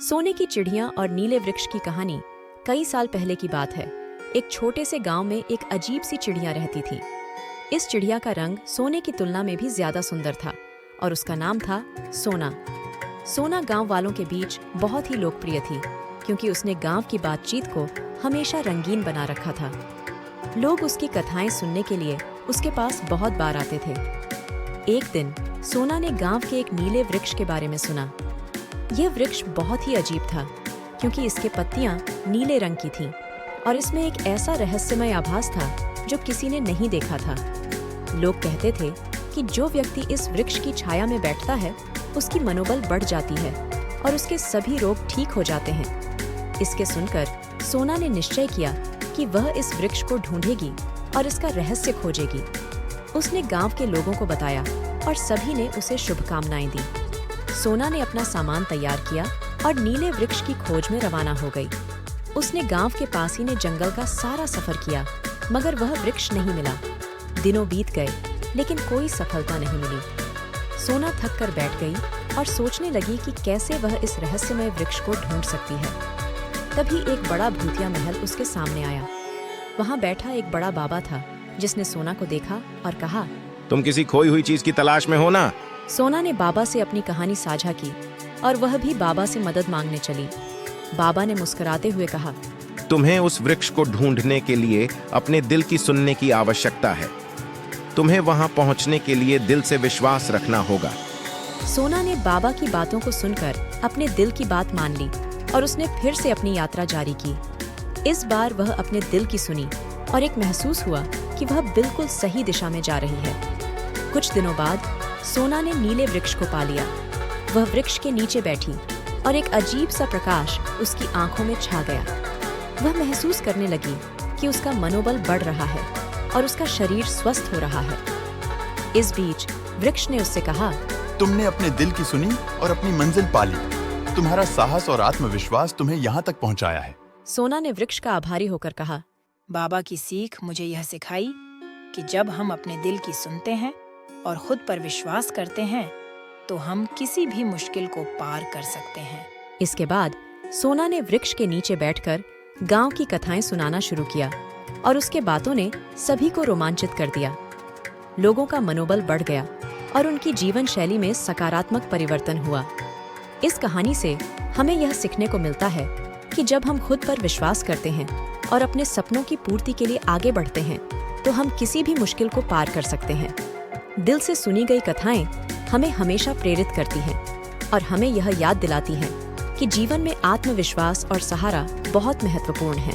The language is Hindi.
सोने की चिड़िया और नीले वृक्ष की कहानी कई साल पहले की बात है। एक छोटे से गांव में एक अजीब सी चिड़िया रहती थी। इस चिड़िया का रंग सोने की तुलना में भी ज्यादा सुंदर था और उसका नाम था सोना। सोना गांव वालों के बीच बहुत ही लोकप्रिय थी क्योंकि उसने गांव की बातचीत को हमेशा रंगीन बना रखा था। लोग उसकी कथाएं सुनने के लिए उसके पास बहुत बार आते थे। एक दिन सोना ने गांव के एक नीले वृक्ष के बारे में सुना। यह वृक्ष बहुत ही अजीब था क्योंकि इसके पत्तियां नीले रंग की थीं और इसमें एक ऐसा रहस्यमय आभास था जो किसी ने नहीं देखा था। लोग कहते थे कि जो व्यक्ति इस वृक्ष की छाया में बैठता है उसकी मनोबल बढ़ जाती है और उसके सभी रोग ठीक हो जाते हैं। इसके सुनकर सोना ने निश्चय किया कि वह इस वृक्ष को ढूंढेगी और इसका रहस्य खोजेगी। उसने गांव के लोगों को बताया और सभी ने उसे शुभकामनाएं दी। सोना ने अपना सामान तैयार किया और नीले वृक्ष की खोज में रवाना हो गई। उसने गांव के पास ही ने जंगल का सारा सफर किया मगर वह वृक्ष नहीं मिला। दिनों बीत गए लेकिन कोई सफलता नहीं मिली। सोना थक कर बैठ गई और सोचने लगी कि कैसे वह इस रहस्यमय वृक्ष को ढूंढ सकती है। तभी एक बड़ा भूतिया महल उसके सामने आया। वहां बैठा एक बड़ा बाबा था जिसने सोना को देखा और कहा, तुम किसी खोई हुई चीज की तलाश में हो ना? सोना ने बाबा से अपनी कहानी साझा की और वह भी बाबा से मदद मांगने चली। बाबा ने मुस्कुराते हुए कहा, तुम्हें उस वृक्ष को ढूंढने के लिए अपने दिल की सुनने की आवश्यकता है। तुम्हें वहां पहुंचने के लिए दिल से विश्वास रखना होगा। सोना ने बाबा की बातों को सुनकर अपने दिल की बात मान ली और उसने फिर से अपनी यात्रा जारी की। इस बार वह अपने दिल की सुनी और एक महसूस हुआ कि वह बिल्कुल सही दिशा में जा रही है। कुछ दिनों बाद सोना ने नीले वृक्ष को पा लिया। वह वृक्ष के नीचे बैठी और एक अजीब सा प्रकाश उसकी आंखों में छा गया। वह महसूस करने लगी कि उसका मनोबल बढ़ रहा है और उसका शरीर स्वस्थ हो रहा है। इस बीच वृक्ष ने उससे कहा, तुमने अपने दिल की सुनी और अपनी मंजिल पा ली। तुम्हारा साहस और आत्मविश्वास तुम्हें यहाँ तक पहुँचाया है। सोना ने वृक्ष का आभारी होकर कहा, बाबा की सीख मुझे यह सिखाई कि जब हम अपने दिल की सुनते हैं और खुद पर विश्वास करते हैं तो हम किसी भी मुश्किल को पार कर सकते हैं। इसके बाद सोना ने वृक्ष के नीचे बैठकर गांव की कथाएं सुनाना शुरू किया और उसके बातों ने सभी को रोमांचित कर दिया। लोगों का मनोबल बढ़ गया और उनकी जीवन शैली में सकारात्मक परिवर्तन हुआ। इस कहानी से हमें यह सीखने को मिलता है कि जब हम खुद पर विश्वास करते हैं और अपने सपनों की पूर्ति के लिए आगे बढ़ते हैं तो हम किसी भी मुश्किल को पार कर सकते हैं। दिल से सुनी गई कथाएं हमें हमेशा प्रेरित करती हैं और हमें यह याद दिलाती हैं कि जीवन में आत्मविश्वास और सहारा बहुत महत्वपूर्ण है।